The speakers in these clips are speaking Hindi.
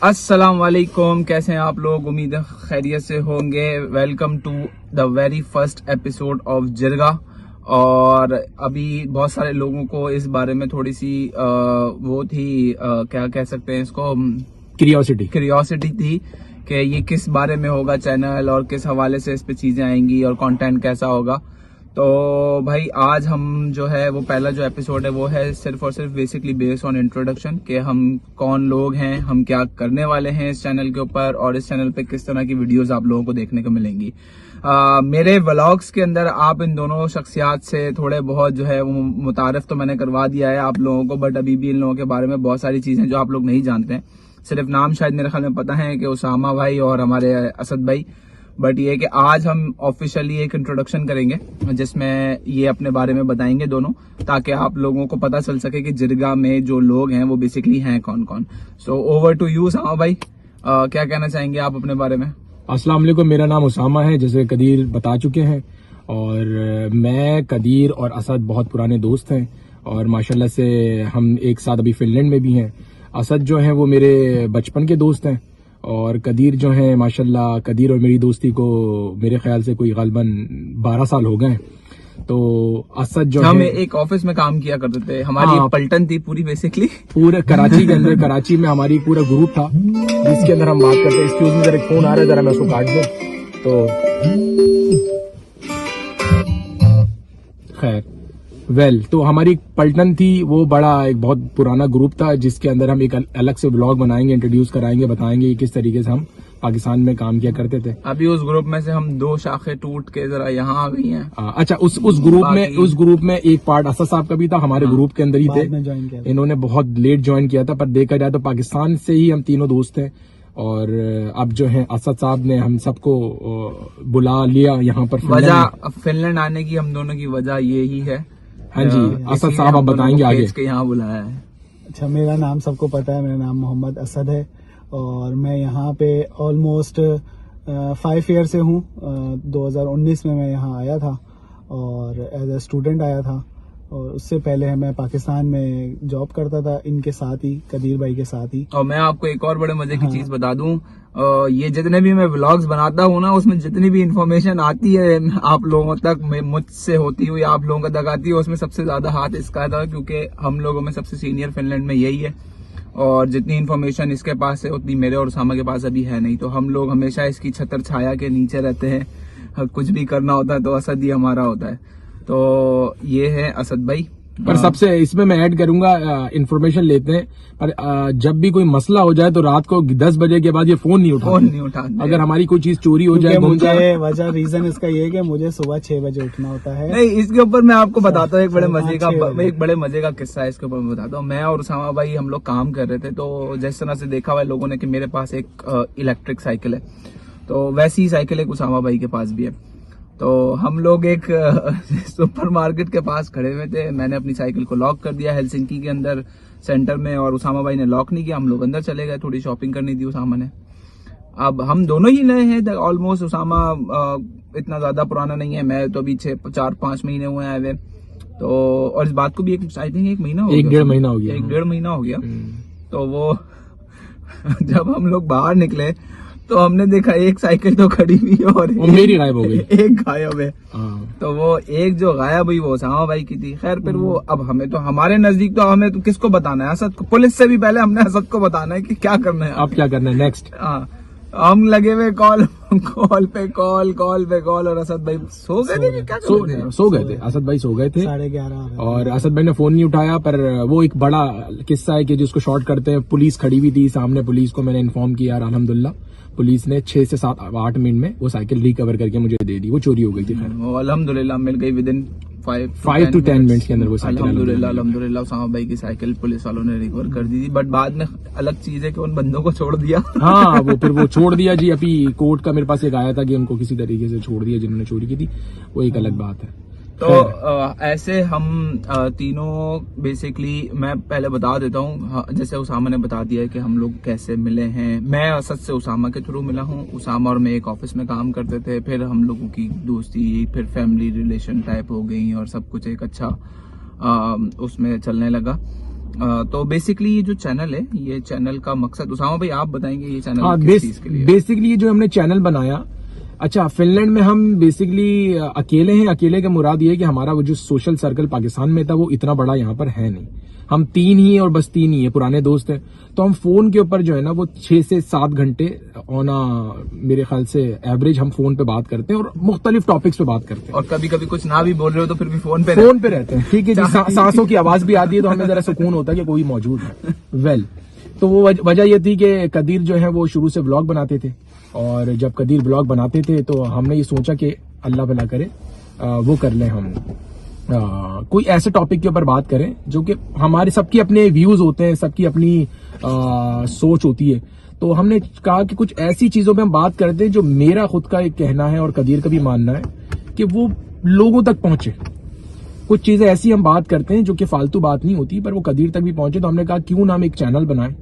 अस्सलाम वालेकुम, कैसे हैं आप लोग? उम्मीद है खैरियत से होंगे। Welcome to the very first episode of Jirga. और अभी बहुत सारे लोगों को इस बारे में थोड़ी सी वो थी, क्या कह सकते हैं इसको, क्यूरियोसिटी थी कि ये किस बारे में होगा चैनल और किस हवाले से इस पे चीजें आएंगी और कंटेंट कैसा होगा। तो भाई आज हम जो है वो पहला जो एपिसोड है वो है सिर्फ और सिर्फ बेसिकली बेस्ड ऑन इंट्रोडक्शन कि हम कौन लोग हैं, हम क्या करने वाले हैं इस चैनल के ऊपर और इस चैनल पे किस तरह की वीडियोस आप लोगों को देखने को मिलेंगी। मेरे व्लॉग्स के अंदर आप इन दोनों शख्सियात से थोड़े बहुत जो है वो मुतारिफ तो मैंने करवा दिया है आप लोगों को, बट अभी भी इन लोगों के बारे में बहुत सारी चीजें जो आप लोग नहीं जानते हैं। सिर्फ नाम शायद मेरे ख्याल में पता है कि उसामा भाई और हमारे असद भाई, बट ये कि आज हम ऑफिशियली एक इंट्रोडक्शन करेंगे जिसमें ये अपने बारे में बताएंगे दोनों, ताकि आप लोगों को पता चल सके कि जिरगा में जो लोग हैं वो बेसिकली हैं कौन कौन। So over to you Usama भाई, क्या कहना चाहेंगे आप अपने बारे में? अस्सलाम वालेकुम, मेरा नाम उसामा है जैसे कदीर बता चुके हैं। और मैं, कदीर और असद बहुत पुराने दोस्त हैं और माशाल्लाह से हम एक साथ अभी फिनलैंड में भी हैं। असद जो हैं वो मेरे बचपन के दोस्त हैं और कदीर जो है माशाल्लाह, कदीर और मेरी दोस्ती को मेरे ख्याल से कोई गालबन 12 साल हो गए। तो असद जो हम एक ऑफिस में काम किया करते थे, हमारी पलटन थी पूरी बेसिकली, पूरे कराची के अंदर, कराची में हमारी पूरा ग्रुप था जिसके अंदर हम बात करते हैं। एक्सक्यूज मी, जरा फोन आ रहा है, जरा मैं उसको काट दूं। तो खैर तो हमारी पलटन थी, वो बड़ा एक बहुत पुराना ग्रुप था जिसके अंदर हम एक अलग से व्लॉग बनाएंगे, इंट्रोड्यूस कराएंगे, बताएंगे किस तरीके से हम पाकिस्तान में काम किया करते थे। अभी उस ग्रुप में से हम 2 शाखें टूट के जरा यहाँ आ गई हैं। अच्छा, उस ग्रुप में एक पार्ट असद साहब का भी था, हमारे ग्रुप के अंदर ही थे। इन्होंने बहुत लेट ज्वाइन किया था, पर देखा जाए तो पाकिस्तान से ही हम तीनों दोस्त हैं। और अब जो है असद साहब ने हम सबको बुला लिया यहाँ पर। वजह फिनलैंड आने की हम दोनों की वजह यही है। हाँ जी, असद साहब आप बताएंगे आगे के यहाँ बुलाया है। अच्छा, मेरा नाम सबको पता है, मेरा नाम मोहम्मद असद है और मैं यहाँ पे ऑलमोस्ट 5 ईयर से हूँ। 2019 में मैं यहाँ आया था और एज ए स्टूडेंट आया था, और उससे पहले मैं पाकिस्तान में जॉब करता था इनके साथ ही, कदीर भाई के साथ ही। और मैं आपको एक और बड़े मजे की चीज बता दूं, ये जितने भी मैं व्लॉग्स बनाता हूँ ना, उसमें जितनी भी इंफॉर्मेशन आती है आप लोगों तक, मुझसे होती हुई आप लोगों तक आती है, उसमें सबसे ज्यादा हाथ इसका था क्योंकि हम लोगों में सबसे सीनियर फिनलैंड में यही है। और जितनी इन्फॉर्मेशन इसके पास है उतनी मेरे और उसामा के पास अभी है नहीं। तो हम लोग हमेशा इसकी छतर छाया के नीचे रहते हैं, कुछ भी करना होता है तो असद ही हमारा होता है। तो ये है असद भाई। पर सबसे इसमें मैं ऐड करूंगा, इंफॉर्मेशन लेते हैं पर जब भी कोई मसला हो जाए तो रात को 10 बजे के बाद ये फोन नहीं उठाते। अगर हमारी कोई चीज चोरी हो जाए, मुझे वजह रीजन इसका ये है कि मुझे सुबह 6 बजे उठना होता है। नहीं, इसके ऊपर मैं आपको बताता हूँ एक बड़े मजे का किस्सा है। इसके ऊपर मैं बताता हूँ, मैं और उसामा भाई हम लोग काम कर रहे थे, तो जिस तरह से देखा हुआ लोगों ने कि मेरे पास एक इलेक्ट्रिक साइकिल है, तो वैसी ही साइकिल एक उसामा भाई के पास भी है। तो हम लोग एक सुपरमार्केट के पास खड़े हुए थे, मैंने अपनी साइकिल को लॉक कर दिया हेलसिंकी के अंदर सेंटर में, और उसामा भाई ने लॉक नहीं किया। हम लोग अंदर चले गए, थोड़ी शॉपिंग करनी थी उसामा ने। अब हम दोनों ही नए हैं ऑलमोस्ट, उसामा इतना ज्यादा पुराना नहीं है, मैं तो अभी 4-5 महीने हुए आए हुए। तो और इस बात को भी आई थिंक 1 महीना हो गया, 1-1.5 महीना हो गया, 1-1.5 महीना हो गया। तो वो जब हम लोग बाहर निकले तो हमने देखा एक साइकिल तो खड़ी हुई है और मेरी गायब हो गई, एक गायब है। तो वो एक जो गायब हुई वो उसामा भाई की थी। खैर फिर वो, अब हमें तो हमारे नजदीक तो हमें तो किसको बताना है, असद को, पुलिस से भी पहले हमने असद को बताना है कि क्या करना है, अब क्या करना है नेक्स्ट। हम लगे हुए कॉल पे कॉल, और असद भाई सो गए थे, क्या सो गए थे, असद भाई सो गए थे 11:30, और असद भाई ने फोन नहीं उठाया। पर वो एक बड़ा किस्सा है कि जिसको शॉर्ट करते हैं, पुलिस खड़ी हुई थी सामने, पुलिस को मैंने इन्फॉर्म किया और अल्हम्दुलिल्लाह पुलिस ने 6 से 7-8 मिनट में वो साइकिल रिकवर करके मुझे दे दी। वो चोरी हो गई थी, अल्हम्दुलिल्लाह मिल गई विद इन 5 to 10 मिनट्स के अंदर वो साइकिल। अल्हम्दुलिल्लाह उसामा भाई की साइकिल पुलिस वालों ने रिकवर कर दी थी, बट बाद में अलग चीज है कि उन बंदों को छोड़ दिया। हाँ, वो छोड़ दिया जी। अभी कोर्ट का मेरे पास एक आया था कि उनको किसी तरीके से छोड़ दिया जिन्होंने चोरी की थी, वो एक अलग बात है। तो ऐसे हम तीनों बेसिकली, मैं पहले बता देता हूँ, जैसे उसामा ने बता दिया है कि हम लोग कैसे मिले हैं। मैं असद से उसामा के थ्रू मिला हूँ, उसामा और मैं एक ऑफिस में काम करते थे, फिर हम लोगों की दोस्ती, फिर फैमिली रिलेशन टाइप हो गई और सब कुछ एक अच्छा उसमें चलने लगा। तो बेसिकली ये जो चैनल है, ये चैनल का मकसद, उसामा भाई आप बताएंगे ये चैनल हाँ, किस चीज के लिए? बेसिकली जो हमने चैनल बनाया, अच्छा फिनलैंड में हम बेसिकली अकेले हैं। अकेले का मुराद ये है कि हमारा वो जो सोशल सर्कल पाकिस्तान में था वो इतना बड़ा यहाँ पर है नहीं। हम 3 ही और बस 3 ही है, पुराने दोस्त हैं। तो हम फोन के ऊपर जो है ना वो 6 से 7 घंटे मेरे ख्याल से एवरेज हम फोन पे बात करते हैं और मुख्तलिफ टॉपिक्स पे बात करते हैं। और कभी कभी कुछ ना भी बोल रहे हो तो फिर भी फोन पे रहते हैं। ठीक है जी, सांसों की आवाज भी आती है तो हमें जरा सुकून होता है कि कोई मौजूद है। वेल, तो वो वजह ये थी कि कदीर जो है वो शुरू से व्लॉग बनाते थे, और जब कदीर व्लॉग बनाते थे तो हमने ये सोचा कि अल्लाह भला करे वो कर लें हम, कोई ऐसे टॉपिक के ऊपर बात करें जो कि हमारे सबके अपने व्यूज होते हैं, सबकी अपनी सोच होती है। तो हमने कहा कि कुछ ऐसी चीजों पे हम बात करते हैं जो मेरा खुद का एक कहना है और कदीर का भी मानना है कि वो लोगों तक पहुंचे। कुछ चीजें ऐसी हम बात करते हैं जो कि फालतू बात नहीं होती पर वो कदीर तक भी पहुंचे। तो हमने कहा क्यों ना हम एक चैनल बनाएं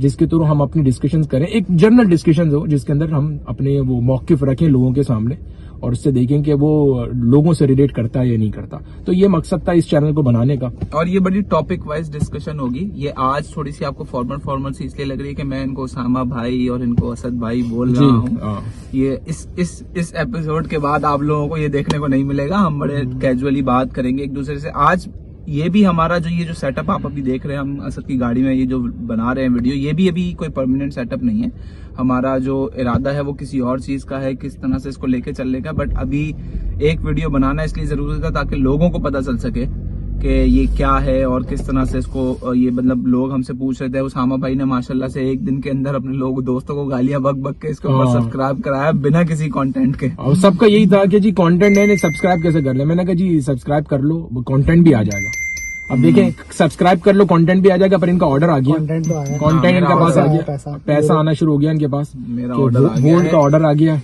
जिसके थ्रू हम अपनी डिस्कशंस करें, एक जनरल डिस्कशंस हो जिसके अंदर हम अपने वो मौकिफ रखें लोगों के सामने और उससे देखें कि वो लोगों से रिलेट करता है या नहीं करता। तो ये मकसद था इस चैनल को बनाने का। और ये बड़ी टॉपिक वाइज डिस्कशन होगी। ये आज थोड़ी सी आपको फॉर्मल सी इसलिए लग रही है कि मैं इनको उसामा भाई और इनको असद भाई बोल रहा हूँ। ये इस एपिसोड के बाद आप लोगों को ये देखने को नहीं मिलेगा। हम बड़े कैजुअली बात करेंगे एक दूसरे से। आज ये भी हमारा ये जो सेटअप आप अभी देख रहे हैं, हम असद की गाड़ी में ये जो बना रहे हैं वीडियो, ये भी अभी कोई परमानेंट सेटअप नहीं है। हमारा जो इरादा है वो किसी और चीज का है, किस तरह से इसको लेके चलने का। बट अभी एक वीडियो बनाना इसलिए जरूरी था ताकि लोगों को पता चल सके कि ये क्या है और किस तरह से इसको, ये मतलब लोग हमसे पूछ रहे थे। उसामा भाई ने माशाल्लाह से एक दिन के अंदर अपने लोग दोस्तों को गालियां बक के इसके ऊपर सब्सक्राइब कराया बिना किसी कंटेंट के। और सबका यही था कि जी कंटेंट है, सब्सक्राइब कैसे कर ले। मैंने कहा जी सब्सक्राइब कर लो, कंटेंट भी आ जाएगा। अब देखें, सब्सक्राइब कर लो, कंटेंट भी आ जाएगा। पर इनका ऑर्डर आ गया, कंटेंट इनके पास आ गया, पैसा आना शुरू हो गया इनके पास, मेरा ऑर्डर आ गया, बोर्ड का ऑर्डर आ गया।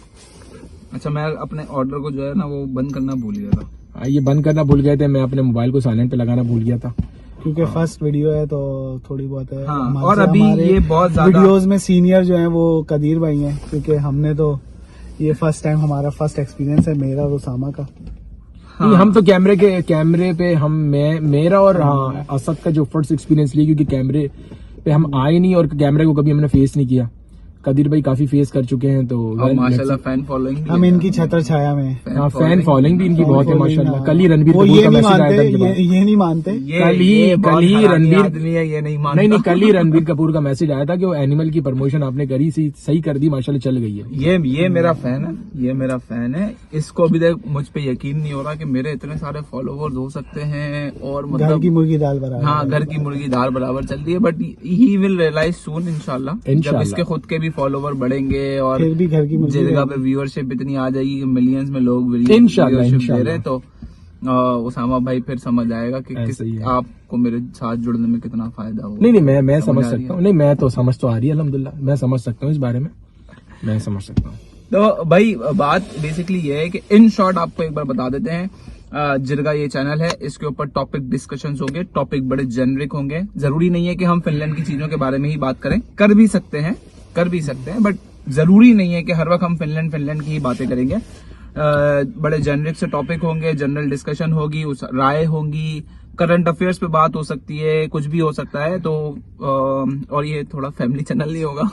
अच्छा, मैं अपने ऑर्डर को जो है ना वो बंद करना भूल गया था। ये बंद करना भूल गए थे, मैं अपने मोबाइल को साइलेंट पे लगाना भूल गया था क्योंकि फर्स्ट वीडियो है तो थोड़ी बहुत है। हाँ, और अभी ये बहुत ज्यादा वीडियोस में सीनियर जो है वो कदीर भाई हैं, क्योंकि हमने तो ये फर्स्ट टाइम, हमारा फर्स्ट एक्सपीरियंस है मेरा और उसामा का। हाँ। हम तो कैमरे पे मेरा और असद का जो फर्स्ट एक्सपीरियंस लिया, क्योंकि कैमरे पे हम आए नहीं और कैमरे को कभी हमने फेस नहीं किया। कदीर भाई काफी फेस कर चुके हैं, तो माशाल्लाह फैन फॉलोइंग हम इनकी छत्र छाया में। हाँ, फैन फॉलोइंग भी इनकी बहुत है माशाल्लाह। कल ही रणबीर ये नहीं मानते, कल ही रणबीर आदमी है, ये नहीं मानता। नहीं, कल ही रणबीर कपूर का मैसेज आया था कि वो एनिमल की प्रमोशन आपने करी, सही कर दी, माशाल्लाह चल गई है। ये मेरा फैन है, ये मेरा फैन है। इसको अभी तक मुझ पे यकीन नहीं हो रहा कि मेरे इतने सारे फॉलोवर्स हो सकते हैं। और मतलब घर की मुर्गी दाल बराबर। हाँ, घर की मुर्गी दाल बराबर चल रही है। बट ही विल रियलाइज सून इंशाल्लाह, जब इसके खुद के भी फॉलोवर बढ़ेंगे और फिर भी घर की मुर्गी जिरगा पे व्यूअरशिप इतनी आ जाएगी कि मिलियंस में लोग इंशाल्लाह दे रहे, तो उसामा भाई फिर समझ आएगा कि आपको मेरे साथ जुड़ने में कितना फायदा होगा। नहीं, मैं समझ सकता हूँ। नहीं, मैं तो समझ तो आ रही है अल्हम्दुलिल्लाह, मैं समझ सकता हूँ इस बारे में, मैं समझ सकता हूँ। तो भाई बात बेसिकली ये है कि इन शॉर्ट आपको एक बार बता देते हैं, जिरगा ये चैनल है, इसके ऊपर टॉपिक डिस्कशंस होंगे, टॉपिक बड़े जेनरिक होंगे। जरूरी नहीं है कि हम फिनलैंड की चीजों के बारे में ही बात करें, कर भी सकते हैं, बट जरूरी नहीं है कि हर वक्त हम फिनलैंड की ही बातें करेंगे। बड़े जेनरिक से टॉपिक होंगे, जनरल डिस्कशन होगी, राय होंगी, करंट अफेयर्स पे बात हो सकती है, कुछ भी हो सकता है। तो और ये थोड़ा फैमिली चैनल नहीं होगा।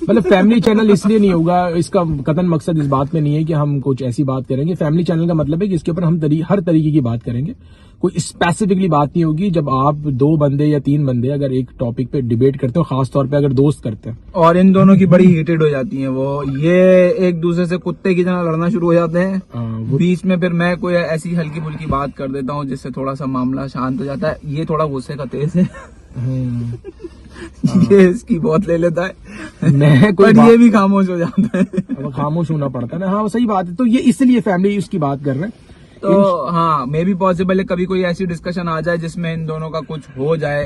मतलब फैमिली चैनल इसलिए नहीं होगा, इसका कतन मकसद इस बात में नहीं है कि हम कुछ ऐसी बात करेंगे। फैमिली चैनल का मतलब है कि इसके ऊपर हम हर तरीके की बात करेंगे, कोई स्पेसिफिकली बात नहीं होगी। जब आप 2 बंदे या 3 बंदे अगर एक टॉपिक पे डिबेट करते हो, खास तौर पे अगर दोस्त करते हैं, और इन दोनों की बड़ी हीटेड हो जाती हैं, वो ये एक दूसरे से कुत्ते की तरह लड़ना शुरू हो जाते हैं। बीच में फिर मैं कोई ऐसी हल्की फुल्की बात कर देता हूँ जिससे थोड़ा सा मामला शांत हो जाता है। ये थोड़ा गुस्से का तेज है। ये इसकी बहुत ले लेता है, ये भी खामोश हो जाता है। खामोश होना पड़ता है ना। हाँ, सही बात है। तो ये इसलिए फैमिली उसकी बात कर रहे हैं। तो हाँ, मे भी पॉसिबल है कभी कोई ऐसी डिस्कशन आ जाए जिसमें इन दोनों का कुछ हो जाए,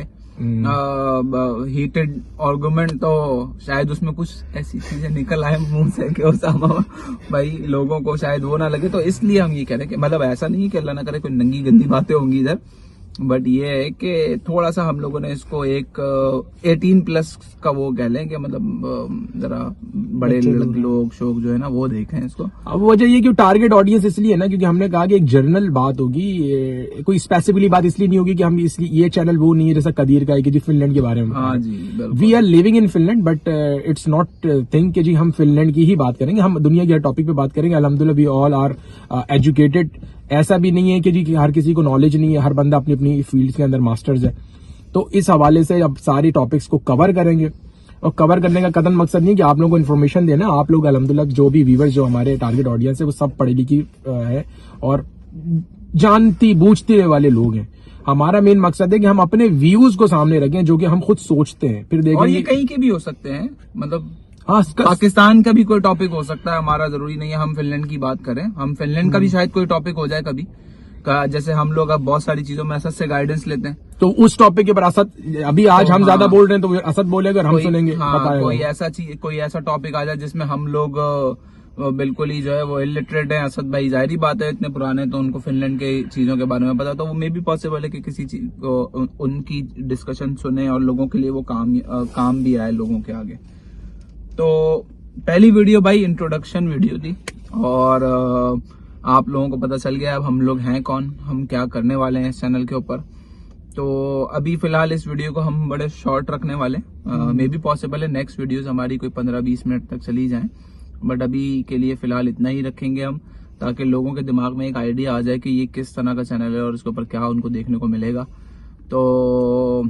हीटेड आर्गुमेंट, तो शायद उसमें कुछ ऐसी चीजें निकल आए मुंह से कि उसामा भाई लोगों को शायद वो ना लगे। तो इसलिए हम ये कह रहे हैं कि मतलब ऐसा नहीं है कि अल्लाह ना करे कोई नंगी गंदी बातें होंगी इधर, बट ये है कि थोड़ा सा हम लोगों ने इसको एक 18+ का वो कह लें कि मतलब जरा बड़े बच्चे लोग लोग शोक जो है ना वो देखें इसको। अब वजह ये कि टारगेट ऑडियंस इसलिए है ना क्योंकि हमने कहा कि एक जनरल बात होगी, कोई स्पेसिफिकली बात इसलिए नहीं होगी कि हम इसलिए ये चैनल वो नहीं है जैसा कदीर का है कि जी फिनलैंड के बारे में। हाँ जी बिल्कुल। We are living in Finland but it's not think कि जी हम फिनलैंड की ही बात करेंगे, हम दुनिया के हर टॉपिक पे बात करेंगे। अल्हम्दुलिल्लाह वी ऑल आर एजुकेटेड। ऐसा भी नहीं है कि जी कि हर किसी को नॉलेज नहीं है, हर बंदा अपनी अपनी फील्ड के अंदर मास्टर्स है। तो इस हवाले से अब सारी टॉपिक्स को कवर करेंगे और कवर करने का कदम मकसद नहीं कि आप लोगों को इन्फॉर्मेशन देना। आप लोग अल्हम्दुलिल्लाह जो भी व्यूवर्स जो हमारे टारगेट ऑडियंस है वो सब पढ़ी लिखी है और जानती बूझते वाले लोग हैं। हमारा मेन मकसद है कि हम अपने व्यूज को सामने रखें जो कि हम खुद सोचते हैं, फिर और ये देखेंगे। कहीं के भी हो सकते हैं, मतलब हाँ पाकिस्तान का भी कोई टॉपिक हो सकता है, हमारा जरूरी नहीं है हम फिनलैंड की बात करें। हम फिनलैंड का भी शायद कोई टॉपिक हो जाए कभी जैसे हम लोग अब बहुत सारी चीजों में असद से गाइडेंस लेते हैं। तो उस टॉपिक के ऊपर असद अभी आज तो हम हाँ, ज्यादा बोल रहे हैं तो असद बोलेगा और हम सुनेंगे। हाँ, बताएगा। कोई ऐसा टॉपिक आ जाए जिसमें हम लोग बिल्कुल ही जो है वो इलिटरेट है। असद भाई जाहिर बात है इतने पुराने, तो उनको फिनलैंड के चीजों के बारे में पता, तो वो मे भी पॉसिबल है कि किसी चीज को उनकी डिस्कशन सुने और लोगों के लिए वो काम भी आए लोगों के आगे। तो पहली वीडियो भाई इंट्रोडक्शन वीडियो थी और आप लोगों को पता चल गया अब हम लोग हैं कौन, हम क्या करने वाले हैं इस चैनल के ऊपर। तो अभी फिलहाल इस वीडियो को हम बड़े शॉर्ट रखने वाले, मे बी पॉसिबल है नेक्स्ट वीडियोस हमारी कोई 15-20 मिनट तक चली जाएं, बट अभी के लिए फिलहाल इतना ही रखेंगे हम, ताकि लोगों के दिमाग में एक आइडिया आ जाए कि ये किस तरह का चैनल है और इसके ऊपर क्या उनको देखने को मिलेगा। तो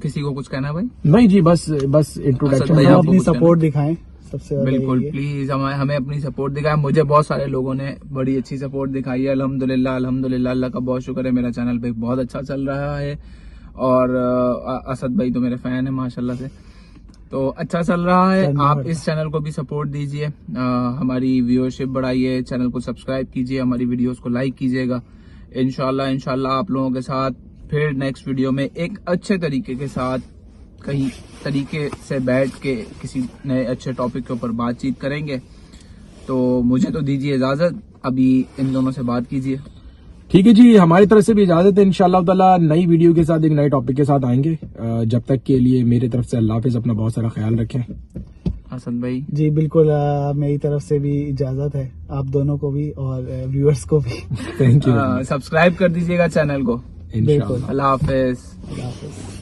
किसी को कुछ कहना है भाई? नहीं जी, बस इंट्रोडक्शन। भाई, हम आपको अपनी कुछ कहना? सपोर्ट दिखाएं सबसे ज्यादा बिल्कुल यही है। प्लीज हमें अपनी सपोर्ट दिखाएं। मुझे बहुत सारे लोगों ने बड़ी अच्छी सपोर्ट दिखाई है, अल्हम्दुलिल्लाह अल्हम्दुलिल्लाह, अल्लाह का बहुत शुक्र है। मेरा चैनल पे बहुत अच्छा चल रहा है और असद भाई तो मेरे फैन है माशाल्लाह से, तो अच्छा चल रहा है। आप इस चैनल को भी सपोर्ट दीजिए, हमारी व्यूअरशिप बढ़ाइए, चैनल को सब्सक्राइब कीजिए, हमारी वीडियोस को लाइक कीजिएगा। इंशाल्लाह आप लोगों के साथ फिर नेक्स्ट वीडियो में एक अच्छे तरीके के साथ कहीं तरीके से बैठ के किसी नए अच्छे टॉपिक के ऊपर बातचीत करेंगे। तो मुझे तो दीजिए इजाजत, अभी इन दोनों से बात कीजिए। ठीक है जी, हमारी तरफ से भी इजाजत है। इंशाल्लाह ताला नई वीडियो के साथ एक नए टॉपिक के साथ आएंगे। जब तक के लिए मेरी तरफ से अल्लाह हाफिज, अपना बहुत सारा ख्याल रखें। हसन भाई जी बिल्कुल, मेरी तरफ से भी इजाजत है, आप दोनों को भी और व्यूअर्स को भी। Thank you. सब्सक्राइब कर दीजिएगा चैनल को। इंशाल्लाह। अल्लाह हाफिज। अल्लाह हाफिज।